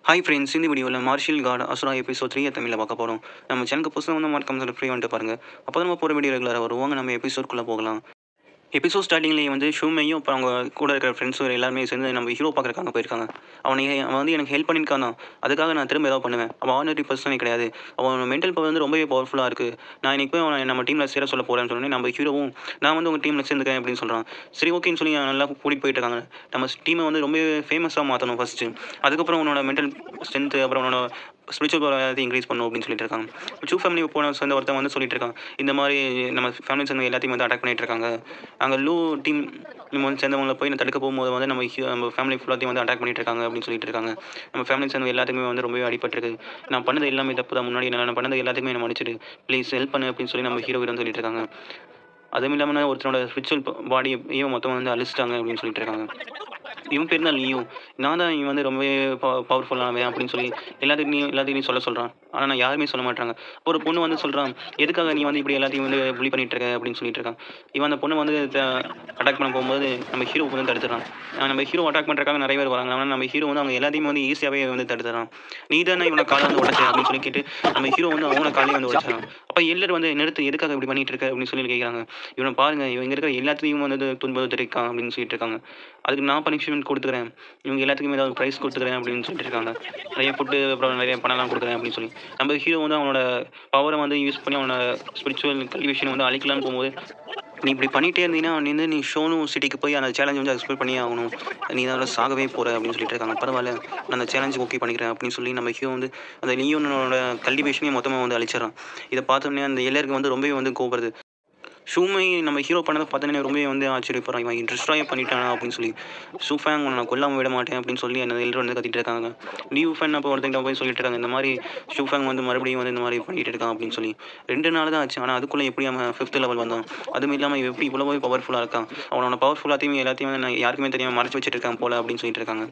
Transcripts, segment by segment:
Hi friends, இந்த வீடியோவில் martial card அசுரா episode 3 தமிழில் பார்க்க போகிறோம். நம்ம சேனலுக்கு புதுசாக வந்து மறக்காம ஃப்ரீ வந்துட்டு பாருங்கள். அப்போ தான் நம்ம போகிற வீடியோ ரெகுலராக வருவாங்க. நம்ம எபிசோட்குள்ளே போகலாம். எபிசோட் ஸ்டார்டிங்லேயே வந்து ஷூமையும் அப்புறம் அவங்க கூட இருக்கிற ஃப்ரெண்ட்ஸும் எல்லாருமே சேர்ந்து நம்ம ஹீரோ பார்க்குறக்காங்க போயிருக்காங்க. அவன் வந்து எனக்கு ஹெல்ப் பண்ணியிருக்கான் தான். அதுக்காக நான் திரும்ப ஏதாவது பண்ணுவேன். அவன் ஆர்டினரி பர்சனே கிடையாது. அவன் மென்டல் பவர் வந்து ரொம்பவே பவர்ஃபுல்லாக இருக்குது. நான் இன்னைக்கு போய் அவனை நம்ம டீமில் சேர சொல்ல போகிறேன்னு சொன்னேன். நம்ம ஹீரோவும் நான் வந்து உங்கள் டீமில் சேர்ந்துக்கேன் அப்படின்னு சொல்கிறான். சரி ஓகேன்னு சொல்லி நல்லா கூட்டிகிட்டு போயிட்டு இருக்காங்க. நம்ம டீமை வந்து ரொம்ப ஃபேமஸாக மாற்றணும் ஃபஸ்ட்டு. அதுக்கப்புறம் உன்னோட மென்டல் ஸ்ட்ரென்த்து அப்புறம் உன்னோட ஸ்பிரிச்சுவல் பவர் எல்லாத்தையும் இன்க்ரீஸ் பண்ணணும் அப்படின்னு சொல்லிட்டு இருக்காங்க. சூ ஃபேமிலி போன சேர்ந்த ஒருத்தன் வந்து சொல்லிட்டு இருக்கான். இந்த மாதிரி நம்ம ஃபேமிலி சேர்ந்து எல்லாத்தையும் வந்து அட்டாக் பண்ணிட்டு இருக்காங்க. அங்கே லூ டீம் வந்து சேர்ந்தவங்களை போய் நான் தடுக்க போகும்போது வந்து நம்ம ஃபேமிலி ஃபுல்லாத்தையும் வந்து அட்டாக் பண்ணிட்டு இருக்காங்க அப்படின்னு சொல்லிட்டு இருக்காங்க. நம்ம ஃபேமிலி சேர்ந்த எல்லாத்துக்குமே வந்து ரொம்பவே அடிபட்டிருக்கு. நான் பண்ணது எல்லாமே தப்பு தான். முன்னாடி நான் பண்ணது எல்லாத்துக்குமே என்ன மன்னிச்சிடு, ப்ளீஸ் ஹெல்ப் பண்ணு அப்படின்னு சொல்லி நம்ம ஹீரோ வந்து சொல்லிட்டு இருக்காங்க. அதுவும் இல்லாமல் ஒருத்தனோட ஸ்பிரிச்சுவல் பாடியையும் மொத்தமாக வந்து அழிச்சிட்டாங்க அப்படின்னு சொல்லிட்டு இருக்காங்க. இவன் பேர் தான் லியோ. நான் தான் இவன் வந்து ரொம்பவே பவர்ஃபுல்லானவன் அப்படின்னு சொல்லி எல்லாத்தையும் சொல்ல சொல்கிறான். ஆனால் நான் யாருமே சொல்ல மாட்டாங்க. ஒரு பொண்ணு வந்து சொல்கிறான், எதுக்காக நீ வந்து இப்படி எல்லாத்தையும் வந்து புலி பண்ணிட்டு இருக்க அப்படின்னு சொல்லிட்டு இருக்கான். இவன் அந்த பொண்ணு வந்து அட்டாக் பண்ண போகும்போது நம்ம ஹீரோ வந்து தடுத்துறான். நம்ம ஹீரோ அட்டாக் பண்ணுறதுக்காக நிறைய பேர் வராங்க. ஆனால் நம்ம ஹீரோ வந்து அவங்க எல்லாத்தையுமே வந்து ஈஸியாகவே வந்து தடுத்துறான். நீ தானே இவனை காலை வந்து உடச்ச அப்படின்னு சொல்லி கேட்டு நம்ம ஹீரோ வந்து அவனை காலையும் வந்து உடச்சான். அப்போ எல்லாரும் வந்து நிறுத்து, எதுக்காக இப்படி பண்ணிட்டு இருக்க அப்படின்னு சொல்லி கேட்குறாங்க. இவனை பாருங்க, இவங்க இருக்கிற எல்லாத்தையும் வந்து துன்புறுத்திருக்கான் அப்படின்னு சொல்லிட்டு இருக்காங்க. அதுக்கு நான் பனிஷ்மெண்ட் கொடுத்துக்கிறேன், இவங்க எல்லாத்துக்குமே ஏதாவது ப்ரைஸ் கொடுத்துக்கிறேன் அப்படின்னு சொல்லிட்டு இருக்காங்க. நிறைய ஃபுட்டு அப்புறம் நிறைய பணம்லாம் கொடுக்குறேன் அப்படின்னு சொல்லி நம்ம ஹீரோ வந்து அவனோட பவரை வந்து யூஸ் பண்ணி அவனோட ஸ்பிரிச்சுவல் கல்டிவேஷன் வந்து அழிக்கலான்னு போகும்போது, நீ இப்படி பண்ணிகிட்டே இருந்தீங்கன்னா நீ ஷோனு சிட்டிக்கு போய் அந்த சேலஞ்ச் வந்து எக்ஸ்ப்ளோர் பண்ணியே ஆகணும், நீ அதில் சாகவே போகிற அப்படின்னு சொல்லிட்டு இருக்காங்க. பரவாயில்ல, நான் அந்த சேலஞ்ச் ஓகே பண்ணிக்கிறேன் அப்படின்னு சொல்லி நம்ம ஹீரோ வந்து அந்த லியோனோட கல்டிவேஷனையும் மொத்தமாக வந்து அழிச்சிடறான். இதை பார்த்தோன்னே அந்த எல்லாருக்கும் வந்து ரொம்பவே வந்து கோபப்படுது. ஷூமை நம்ம ஹீரோ பண்ணதை பார்த்தோன்னே ரொம்பவே வந்து ஆச்சரியப்படுறான். இவன் டிஸ்ட்ராயே பண்ணிட்டானா அப்படின்னு சொல்லி. ஷூஃபேங் உன்னை நான் கொல்லாமல் விட மாட்டேன் அப்படின்னு சொல்லி அந்த எல்லாரும் வந்து கத்திட்டு இருக்காங்க. நியூ ஃபேன் அப்போ ஒருத்தங்கிட்ட போய் சொல்லிட்டு இருக்காங்க, இந்த மாதிரி ஷூஃபேங் வந்து மறுபடியும் வந்து இந்த மாதிரி பண்ணிட்டு இருக்கான் அப்படின்னு சொல்லி. 2 நாள் தான் ஆச்சு. ஆனால் அதுக்குள்ளே எப்படி அவன் 5th லெவல் வந்தான். அதுவும் இல்லாமல் இவன் எப்படி இவ்வளோ பவர்ஃபுல்லாக இருக்கான். அவனோட எல்லாத்தையும் வந்து நான் யாருக்குமே தெரியாமல் மறைச்சு வச்சுட்டு இருக்கான் போல அப்படின்னு சொல்லிட்டு இருக்காங்க.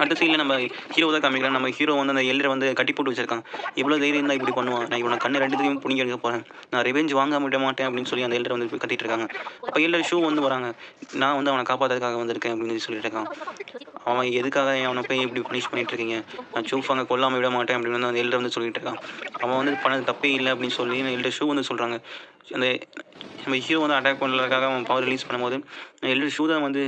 அடுத்த சைடில் நம்ம ஹீரோ தான் காமிக்கிறான். நம்ம ஹீரோ வந்து அந்த எல்லரை வந்து கட்டி போட்டு வச்சிருக்கான். எவ்வளோ தைரியம் தான் இப்படி பண்ணுவான், நான் இவனை கண்ணு 2த்தையும் பிடிங்கி எடுக்க போகிறேன், நான் ரிவெஞ்ச் வாங்க விட மாட்டேன் அப்படின்னு சொல்லி அந்த எல்லரை வந்து கத்திட்டு இருக்காங்க. அப்போ எல்லோரும் ஷூ வந்து வராங்க. நான் வந்து அவனை காப்பாற்றுறதுக்காக வந்திருக்கேன் அப்படின்னு சொல்லிட்டு இருக்கான். அவன் எதுக்காக அவனை போய் இப்படி பனிஷ் பண்ணிட்டு இருக்கீங்க, நான் ஷூஃபாங்க கொல்லாமல் விட மாட்டேன் அப்படின்னு வந்து அந்த எல்லரை வந்து சொல்லிட்டு இருக்கான். அவன் வந்து பண்ணது தப்பே இல்லை அப்படின்னு சொல்லி எல்லோரும் ஷூ வந்து சொல்கிறாங்க. அந்த நம்ம ஹீரோ வந்து அட்டாக் பண்ணுறதுக்காக அவன் பவர் ரிலீஸ் பண்ணும்போது எல்லோரும் ஷூ தான் வந்து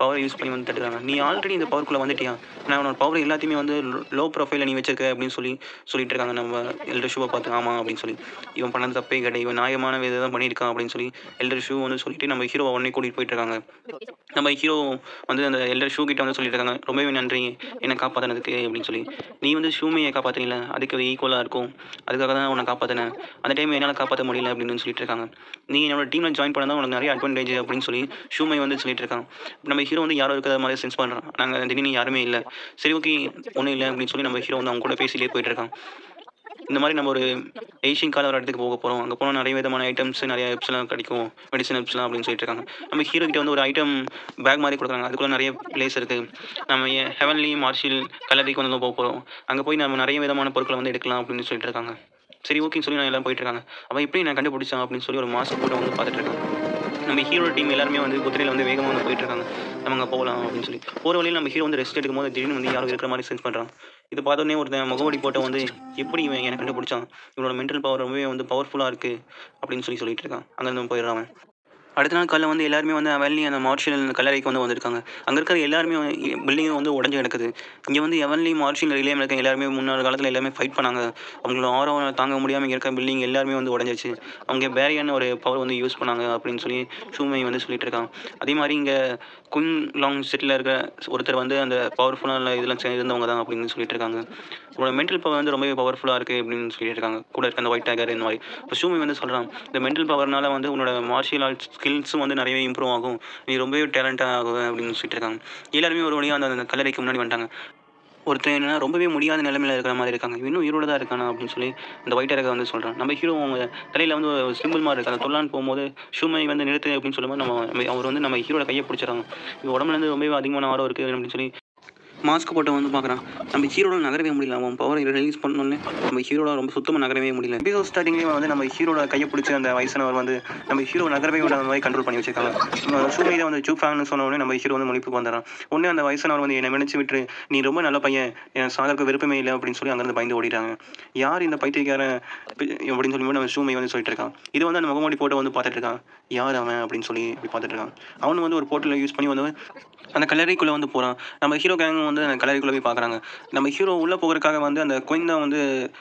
பவர் யூஸ் பண்ணி வந்து தட்டுறாங்க. நீ ஆல்ரெடி இந்த பவருக்குள்ளே வந்துட்டியா, நான் உன்னோட பவர் எல்லாத்தையுமே வந்து லோ ப்ரொஃபைலில் நீ வச்சிருக்க அப்படின்னு சொல்லிட்டு இருக்காங்க. நம்ம எல்டர் ஷூவை பார்த்து ஆமாம் அப்படின்னு சொல்லி, இவன் பண்ணது தப்பே கிடையாது, இவன் நியாயமான விதை தான் பண்ணியிருக்கான் அப்படின்னு சொல்லி எல்டர் ஷூ வந்து சொல்லிட்டு நம்ம ஹீரோவை உடனே கூட்டிகிட்டு போயிட்டு இருக்காங்க. நம்ம ஹீரோ வந்து அந்த எல்டர் ஷூ கிட்ட வந்து சொல்லிட்டு இருக்காங்க, ரொம்பவே நன்றி என்னை காப்பாற்றினதுக்கு அப்படின்னு சொல்லி. நீ வந்து ஷூமையை காப்பாற்றினீங்கள, அதுக்கு ஈக்குவலாக இருக்கும், அதுக்காக தான் உன்னை காப்பாற்றினேன், அந்த டைம் என்னால் காப்பாற்ற முடியல அப்படின்னு சொல்லிட்டு இருக்காங்க. நீ என்னோட டீமில் ஜாயின் பண்ணால் உனக்கு நிறைய அட்வான்டேஜ் அப்படின்னு சொல்லி ஷூமை வந்து சொல்லிட்டு இருக்காங்க. நம்ம ஹீரோ வந்து யாரோ இருக்கிற மாதிரி சென்ஸ் பண்ணுறான். நாங்கள் திடீர்னு யாருமே இல்லை, சரி ஓகே ஒன்றும் இல்லை அப்படின்னு சொல்லி நம்ம ஹீரோ வந்து அவங்க கூட பேசிகிட்டே போயிட்டு இருக்கான். இந்த மாதிரி நம்ம ஒரு ஏஷியன் கால ஒரு இடத்துக்கு போக போகிறோம், அங்கே போனால் நிறைய விதமான ஐட்டம்ஸ் நிறைய ஹெல்ப்ஸ்லாம் கிடைக்கும், மெடிசன் ஹெல்ப்ஸ்லாம் அப்படின்னு சொல்லிட்டு இருக்காங்க. நம்ம ஹீரோ கிட்ட வந்து ஒரு ஐட்டம் பேக் மாதிரி கொடுக்குறாங்க. அதுக்குள்ளே நிறைய பிளேஸ் இருக்குது. நம்ம ஹெவன்லி மார்ஷியல் கல்லறைக்கு வந்து போக போகிறோம், அங்கே போய் நம்ம நிறைய விதமான பொருட்களை வந்து எடுக்கலாம் அப்படின்னு சொல்லிட்டு இருக்காங்க. சரி ஓகேன்னு சொல்லி நான் எல்லாம் போயிட்டு இருக்காங்க. அவன் எப்படி நான் கண்டுபிடிச்சான் அப்படின்னு சொல்லி ஒரு மாஸ்க் போட்டு வந்து பார்த்துட்டு இருக்காங்க. நம்ம ஹீரோ டீம் எல்லாருமே வந்து குதிரையில் வந்து வேகமாக வந்து போயிட்டு இருக்காங்க. நம்ம அங்கே போகலாம் அப்படின்னு சொல்லி போகிற வழியில் நம்ம ஹீரோ வந்து ரெஸ்ட் எடுக்கும் போது திடீர்னு வந்து யாரும் இருக்கிற மாதிரி சென்ஸ் பண்ணுறான். இது பார்த்தோன்னே ஒருத்தன் முகவடி போட்ட வந்து எப்படி இவன் எனக்கு கண்டுபிடிச்சான், இவனோட மென்டல் பவர் ரொம்பவே வந்து பவர்ஃபுல்லாக இருக்குது அப்படின்னு சொல்லிட்டு இருக்கான். அங்கேருந்து போயிடுறான். அடுத்த நாள் காலைல வந்து எல்லாருமே வந்து எவன்லி அந்த மார்ஷியல் கல்லறைக்கு வந்து வந்திருக்காங்க. அங்கே இருக்கிற எல்லாருமே பில்டிங்கும் வந்து உடஞ்சி கிடக்குது. இங்கே வந்து எவன்லி மார்ஷியல் ரிலேம் இருக்க எல்லாருமே முன்னாள் காலத்தில் எல்லாமே ஃபைட் பண்ணாங்க. அவங்களோட ஆர்வம் தாங்க முடியாமல் இங்கே இருக்க பில்டிங் எல்லாருமே வந்து உடஞ்சிச்சு. அவங்க பேரியான ஒரு பவர் வந்து யூஸ் பண்ணாங்க அப்படின்னு சொல்லி ஷூமை வந்து சொல்லிட்டு இருக்காங்க. அதே மாதிரி இங்கே குயின் லாங் சிட்டியில் இருக்க ஒருத்தர் வந்து அந்த பவர்ஃபுல்லான இதெல்லாம் இருந்தவங்க தான் அப்படின்னு சொல்லிட்டு இருக்காங்க. உங்களோட மென்டல் பவர் வந்து ரொம்பவே பவர்ஃபுல்லாக இருக்குது அப்படின்னு சொல்லிட்டு இருக்காங்க. கூட இருக்க அந்த ஒயிட் டேகர் இந்த மாதிரி. இப்போ ஷூமை வந்து சொல்கிறான், இந்த மென்டல் பவர்னால வந்து உன்னோட மார்ஷியல் ஆர்ட்ஸ் ஸ்கில்ஸும் வந்து நிறையவே இம்ப்ரூவ் ஆகும், நீ ரொம்பவே டேலண்டாக ஆகும் அப்படின்னு சொல்லிட்டு இருக்காங்க. எல்லாருமே ஒரு வழியாக அந்த கல்லறைக்கு முன்னாடி வந்துட்டாங்க. ஒருத்தர் என்னன்னா ரொம்பவே முடியாத நிலைமையில் இருக்கிற மாதிரி இருக்காங்க. இன்னும் உயிரோட தான் இருக்கானா அப்படின்னு சொல்லி அந்த ஒயிட் டேகர் வந்து சொல்கிறான். நம்ம ஹீரோ அவங்க தலையில் வந்து ஒரு சிம்பிள் மாதிரி இருக்காங்க. தொல்லான்னு போகும்போது ஷூமை வந்து நிறுத்து அப்படின்னு சொல்லும்போது அவர் வந்து நம்ம ஹீரோட கையை பிடிச்சிடறாங்க. இது உடம்புலேருந்து ரொம்பவே அதிகமான ஆர்வம் இருக்குது அப்படின்னு சொல்லி மாஸ்க் போட்டு வந்து பார்க்குறான். நம்ம ஹீரோட நகரவே முடியல. அவன் பவரை ரிலீஸ் பண்ணோன்னே நம்ம ஹீரோட ரொம்ப சுத்தமாக நகரவே முடியல. எபிசோட் ஸ்டார்டிங்லேயே வந்து நம்ம ஹீரோட கையை பிடிச்சி அந்த வயசானவர் வந்து நம்ம ஹீரோ நகரவே விட அந்த மாதிரி கண்ட்ரோல் பண்ணி வச்சிருக்காங்க. சூமையை வந்து சூஃபாங்னு சொன்ன உடனே நம்ம ஹீரோ வந்து முழிப்புக்கு வந்துடுறான். உடனே அந்த வயசானவர் வந்து என்னை நினைச்சு விட்டு நீ ரொம்ப நல்ல பையன், என் சாகருக்கு விருப்பமே இல்லை அப்படின்னு சொல்லி அங்கேருந்து பயந்து ஓடிட்டாங்க. யார் இந்த பைத்தியக்காரன் அப்படின்னு சொல்லி நம்ம சூமை வந்து சொல்லிட்டு இருக்கான். இது வந்து அந்த முகமூடி போட்டு வந்து பார்த்துட்டு இருக்கான். யார் அவன் அப்படின்னு சொல்லி இப்படி பார்த்துட்டு இருக்கான். அவனு வந்து ஒரு போர்ட்டலை யூஸ் பண்ணி வந்து அந்த கல்லறைக்குள்ளே வந்து போகிறான். நம்ம ஹீரோ கேங் வந்து அந்த கல்லறைக்குள்ளே போய் பார்க்குறாங்க. நம்ம ஹீரோ உள்ளே போகிறதுக்காக வந்து அந்த குயின் தான் வந்து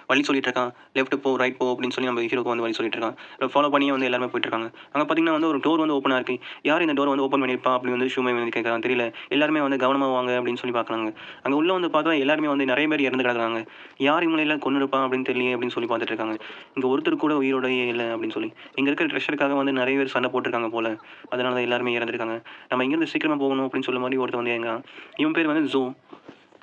வழி சொல்லிட்டு இருக்கான். லெஃப்ட் போ, ரைட் போ அப்படின்னு சொல்லி நம்ம ஹீரோக்கு வந்து வழி சொல்லிட்டு இருக்கான். ஃபாலோ பண்ணி வந்து எல்லாருமே போயிட்டு இருக்காங்க. அங்கே பார்த்தீங்கன்னா வந்து ஒரு டோர் வந்து ஓப்பனாக இருக்குது. யார் இந்த டோர் வந்து ஓப்பன் பண்ணியிருப்பா அப்படின்னு வந்து ஷூமை வந்து கேட்குறான். தெரியல. எல்லாருமே வந்து கவனமாக வாங்க அப்படின்னு சொல்லி பார்க்குறாங்க. அங்கே உள்ளே வந்து பார்த்தா எல்லாருமே வந்து நிறைய பேர் இறந்து கிடக்குறாங்க. யார் இவங்களெல்லாம் கொண்டு இருப்பான் அப்படின்னு தெரியல அப்படின்னு சொல்லி பார்த்துட்டு இருக்காங்க. இங்கே ஒருத்தர் கூட உயிரோடையே இல்லை அப்படின்னு சொல்லி இங்கே இருக்கிற ட்ரெஷருக்காக வந்து நிறைய பேர் சண்டை போட்டிருக்காங்க போல. அதனால தான் எல்லாருமே இறந்துருக்காங்க. நம்ம இங்கேருந்து சீக்கிரமாக போகணும் அப்படின்னு சொல்ல மாதிரி ஒருத்தர் வந்து எங்க இவன் பேர் வந்து ஜோ.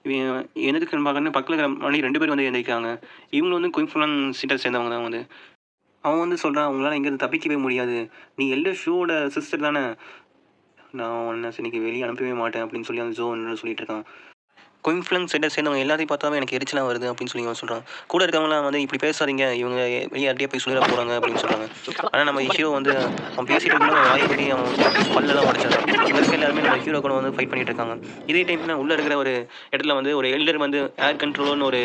இவன் எதுக்கு பார்க்கறேன்னு பக்கத்தில் இருக்கிற மாதிரி 2 பேர் வந்து எழுந்திருக்காங்க. இவங்க வந்து குயின்ஃபுல்லான் சீட்டை சேர்ந்தவங்க தான் வந்து. அவன் வந்து சொல்கிறான், அவங்களால இங்கேருந்து தப்பிக்கவே முடியாது. நீ எல்டர் ஷூவோட சிஸ்டர் தானே. நான் உன்னை இன்னைக்கு வெளியே அனுப்பவே மாட்டேன் அப்படின்னு சொல்லி அந்த ஜோ சொல்லிட்டு இருக்கான். குயின்ஃப்ளங் செட்டை சேர்ந்தவங்க எல்லாத்தையும் பார்த்தாவே எனக்கு எரிச்சலாக வருது அப்படின்னு சொல்லி அவன் சொல்கிறான். கூட இருக்கவங்களாம் வந்து இப்படி பேசாதீங்க, இவங்க வெளியே யார்கிட்டயே போய் சொல்லிட போகிறாங்க அப்படின்னு சொல்கிறாங்க. ஆனால் நம்ம ஹீரோ வந்து அவன் பேசிட்டு இருக்கும்போது வாயை பற்றி அவன் பல்லெல்லாம் உடச்சிடறான். இங்கே இருக்க எல்லாருமே நம்ம ஹீரோ கூட வந்து ஃபைட் பண்ணிட்டு இருக்காங்க. இதே டைம்ல உள்ளே இருக்கிற ஒரு இடத்துல வந்து ஒரு எல்டர் வந்து ஏர் கண்ட்ரோல்னு ஒரு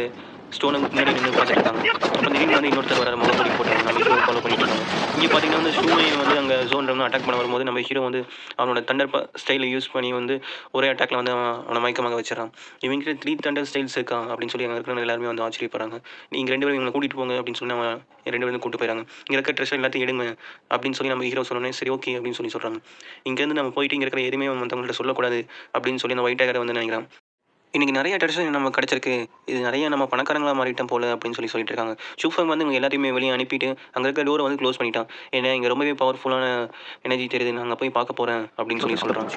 ஸ்டோனுக்கு முன்னாடி நின்று பார்த்துட்டு இருக்காங்க. அப்போ திடீர்னு வந்து இன்னொருத்தர் வர முகப்படி போட்டாங்க. நம்ம ஹீரோ ஃபாலோ பண்ணிட்டு இருக்காங்க. இங்கே பார்த்தீங்கன்னா வந்து ஷூமை வந்து அங்கே ஜோன் வந்து அட்டாக் பண்ண வரும்போது நம்ம ஹீரோ வந்து அவனோட தண்டர் ஸ்டைலை யூஸ் பண்ணி வந்து ஒரே அட்டாக்ல வந்து அவனை மயக்கமாக வச்சிடறான். இவங்க 3 தண்டர் ஸ்டைல்ஸ் இருக்கா அப்படின்னு சொல்லி அங்கே இருக்கிற எல்லாருமே வந்து ஆச்சரியப்படுறாங்க. நீங்கள் 2 பேரும் இவங்களை கூட்டிகிட்டு போங்க அப்படின்னு சொல்லி நம்ம 2 பேரும் கூப்பிட்டு போயிடறாங்க. இங்கே இருக்க ட்ரெஸ் எல்லாத்தையும் எடுங்க அப்படின்னு சொல்லி நம்ம ஹீரோ சொன்னோன்னே சரி ஓகே அப்படின்னு சொல்லி சொல்கிறாங்க. இங்கேருந்து நம்ம போயிட்டு இங்கே இருக்கிற எதுவுமே மற்றவங்கள்ட்ட சொல்லக்கூடாது அப்படின்னு சொல்லி அந்த ஒயிட் டேகரை வந்து நினைக்கிறான். இன்றைக்கி நிறைய ட்ரெடிஷன் நமக்கு கிடச்சிருக்கு. இது நிறைய நம்ம பணக்காரங்களாக மாறிட்டோம் போல அப்படின்னு சொல்லிட்டு இருக்காங்க. ஷூஃபங் வந்து இவங்க எல்லாத்தையுமே வெளியே அனுப்பிட்டு அங்கே இருக்க டோரை வந்து க்ளோஸ் பண்ணிட்டான். ஏன்னா இங்கே ரொம்பவே பவர்ஃபுல்லான எனர்ஜி தெரியுது, நான் அங்கே போய் பார்க்க போகிறேன் அப்படின்னு சொல்லி சொல்கிறான்.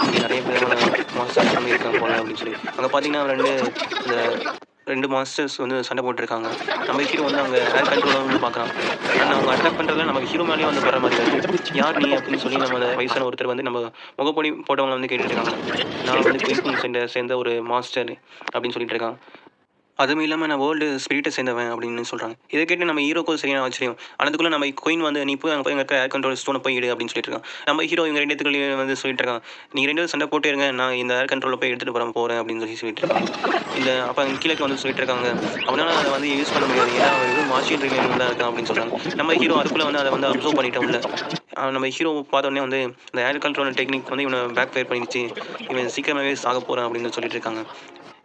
இங்கே நிறைய பேரான மாஸ்டர்ஸ் வந்து இருக்காங்க போல அப்படின்னு சொல்லி அங்கே பார்த்தீங்கன்னா ரெண்டு மாஸ்டர்ஸ் வந்து சண்டை போட்டுருக்காங்க. நம்ம ஹீரோ வந்து அங்கே ஏர் கண்ட்ரோலாக வந்து பார்க்குறான். ஆனால் அவங்க அட்டாக் பண்ணுறதுல நம்ம ஹீரோ மேலேயே வந்து வர மாதிரி இருக்குது. யார் நீ அப்படின்னு சொல்லி நம்ம வயசான ஒருத்தர் வந்து நம்ம முகப்பொடி போட்டவங்களை வந்து கேட்டுட்டு இருக்காங்க. நான் வந்து குயின்ஃபுல் சேர்ந்த ஒரு மாஸ்டர் அப்படின்னு சொல்லிட்டு இருக்கான். அதுவும் இல்லாமல் நான் வேர்ல்டு ஸ்பிரிட்டை சேர்ந்தவன் அப்படின்னு சொல்கிறாங்க. இதை கேட்டு நம்ம ஹீரோக்கும் சரியான ஆச்சரியம். அதுக்குள்ளே நம்ம குயின் வந்து நீ போய் அங்கே போய் இருக்க ஏர் கண்ட்ரோல் ஸ்டோனை போய் எடு அப்படின்னு சொல்லிட்டு இருக்கான். நம்ம ஹீரோ இவங்க 2 பேத்துக்குள்ளேயே வந்து சொல்லிட்டு இருக்கான். நீங்கள் 2 பேரும் சண்டை போட்டே இருங்க, நான் இந்த ஏர் கண்ட்ரோலில் போய் எடுத்துகிட்டு போகிறேன் அப்படின்னு சொல்லி சொல்லிட்டு இருக்காங்க. அப்போ கீழே வந்து சொல்லிட்டு இருக்காங்க. அவனால் அதை வந்து யூஸ் பண்ண முடியாது, ஏன்னா அவன் வெறும் மார்ஷியல் ரிலேஷன் தான் இருக்கான் அப்படின்னு சொல்கிறாங்க. நம்ம ஹீரோ அதுக்குள்ளே வந்து அதை வந்து அப்சர்வ் பண்ணிட்டோம். இல்லை நம்ம ஹீரோ பார்த்தோன்னே வந்து இந்த ஏர் கண்ட்ரோல் டெக்னிக் வந்து இவனை பேக் ஃபயர் பண்ணிடுச்சு, இவன் சீக்கிரமாகவே சாக போகிறான் அப்படின்னு சொல்லிட்டு இருக்காங்க.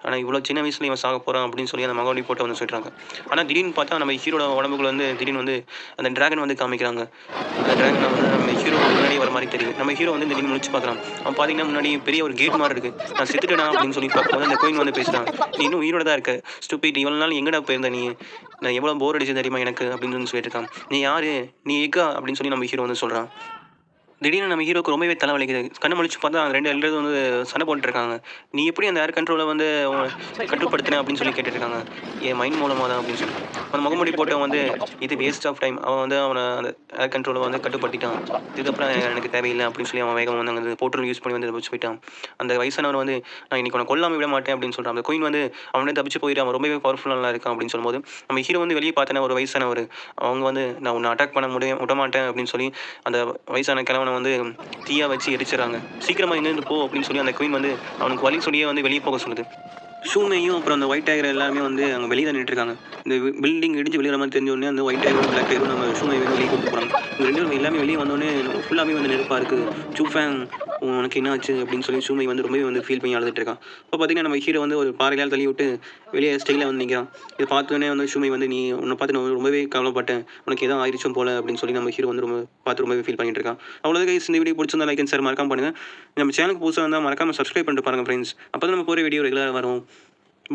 ஆனால் இவ்வளோ சின்ன வயசில் இவன் சாக போகிறான் அப்படின்னு சொல்லி அந்த மகோடி போட்டு வந்து சொல்லிட்டாங்க. ஆனால் திடீர்னு பார்த்தா நம்ம ஹீரோட உடம்புக்குள்ள வந்து திடீர்னு வந்து அந்த டிராகன் வந்து காமிக்கிறாங்க. அந்த டிராகனை வந்து நம்ம ஹீரோ முன்னாடி வர மாதிரி தெரியும். நம்ம ஹீரோ வந்து திடீர்னு முடிச்சு பார்க்குறான். அவன் பார்த்தீங்கன்னா முன்னாடி பெரிய ஒரு கேட் மாதிரி இருக்குது. நான் செத்துட்டேனா அப்படின்னு சொல்லி பார்க்கும்போது அந்த கோயின் வந்து பேசுகிறான். நீ இன்னும் உயிரோட தான் இருக்க ஸ்டூபிட், இவ்வளோ நாள் எங்கடா போயிருந்த நீ, நான் எவ்வளோ போர் அடிச்சு தெரியுமா எனக்கு அப்படின்னு சொல்லிட்டு இருக்கான். நீ யார், நீ எக்கா அப்படின்னு சொல்லி நம்ம ஹீரோ வந்து சொல்கிறான். திடீர்னு நம்ம ஹீரோக்கு ரொம்பவே தலை வலிக்குது. கண்ணை முழிச்சு பார்த்தா அந்த 2 எல்டர்ஸ் வந்து சண்டை போட்டுருக்காங்க. நீ எப்படி அந்த ஏர் கண்ட்ரோலை வந்து கட்டுப்படுத்தின அப்படின்னு சொல்லி கேட்டுருக்காங்க. என் மைண்ட் மூலமாக தான் அப்படின்னு சொல்லி அந்த முகமுடி போட்டவன் வந்து இது வேஸ்ட் ஆஃப் டைம், அவன் வந்து அவனை அந்த ஏர் கண்ட்ரோலை வந்து கட்டுப்படுத்திட்டான், இதுக்கப்புறம் எனக்கு தேவையில்லை அப்படின்னு சொல்லி அவன் வேகம் வந்து அங்கே போர்ட்டல் யூஸ் பண்ணி வந்து தப்பிச்சு போயிட்டான். அந்த வயசானவர் வந்து நான் இன்னைக்கு உன்னை கொல்லாமல் விட மாட்டேன் அப்படின்னு சொல்கிறான். அந்த கோயின் வந்து அவனே தப்பிச்சு போயிட்டு அவன் ரொம்பவே பவர்ஃபுல்லாக இருக்கான் அப்படின்னு சொல்லும்போது நம்ம ஹீரோ வந்து வெளியே பார்த்தேன்னா ஒரு வயசானவர் அவங்க வந்து நான் உன்னை அட்டாக் பண்ண விட மாட்டேன் அப்படின்னு சொல்லி அந்த வயசான கிழவனை வந்து தீயா வச்சு எரிச்சிடறாங்க. சீக்கிரமாக இங்கேருந்து போ அப்படின்னு சொல்லி அந்த குயின் வந்து அவனுக்கு வழி சொல்லியே வந்து வெளியே போக சொல்லுது. ஷூமையும் அப்புறம் அந்த ஒயிட் டைகர் எல்லாமே வந்து அங்கே வெளியே தான் நின்றுருக்காங்க. இந்த பில்டிங் இடிஞ்சு வெளியே மாதிரி தெரிஞ்ச உடனே அந்த ஒயிட் டைகரும் பிளாக் டைகரும் நம்ம ஷூமை வந்து வெளியே கூப்பிட்டு போகிறாங்க. இவங்க 2 பேரும் எல்லாமே வெளியே வந்தோடனே ஃபுல்லாகவே வந்து நெருப்பாக இருக்குது. சூஃபேங் உனக்கு என்ன ஆச்சு அப்படின்னு சொல்லி ஷூமை வந்து ரொம்பவே வந்து ஃபீல் பண்ணி அழுதுட்டு இருக்கான். இப்போ பார்த்தீங்கன்னா நம்ம ஹீரோ வந்து ஒரு பாறையால் தள்ளி விட்டு வெளியே ஸ்டைலாக வந்து நிற்கிறான். இதை பார்த்தோன்னே வந்து ஷூமை வந்து நீ உன்னை பார்த்து நான் ரொம்பவே கவலைப்பட்டேன், உனக்கு எதாவது ஆயிடுச்சும் போல அப்படின்னு சொல்லி நம்ம ஹீரோ வந்து ரொம்பவே ஃபீல் பண்ணிட்டு இருக்கான். அவ்வளோ கைஸ், இந்த வீடியோ பிடிச்சிருந்தா லைக் அண்ட் ஷேர் மறக்காம பண்ணுங்கள். நம்ம சேனலுக்கு புதுசாக இருந்தால் மறக்காமல் சப்ஸ்கிரைப் பண்ணிட்டு பாருங்கள் ஃப்ரெண்ட்ஸ். அப்போ தான் நம்ம போகிற வீடியோ ரெகுலராக வரும்.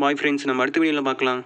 பாய் ஃப்ரெண்ட்ஸ், நம்ம அடுத்த வீடியோவில் பார்க்கலாம்.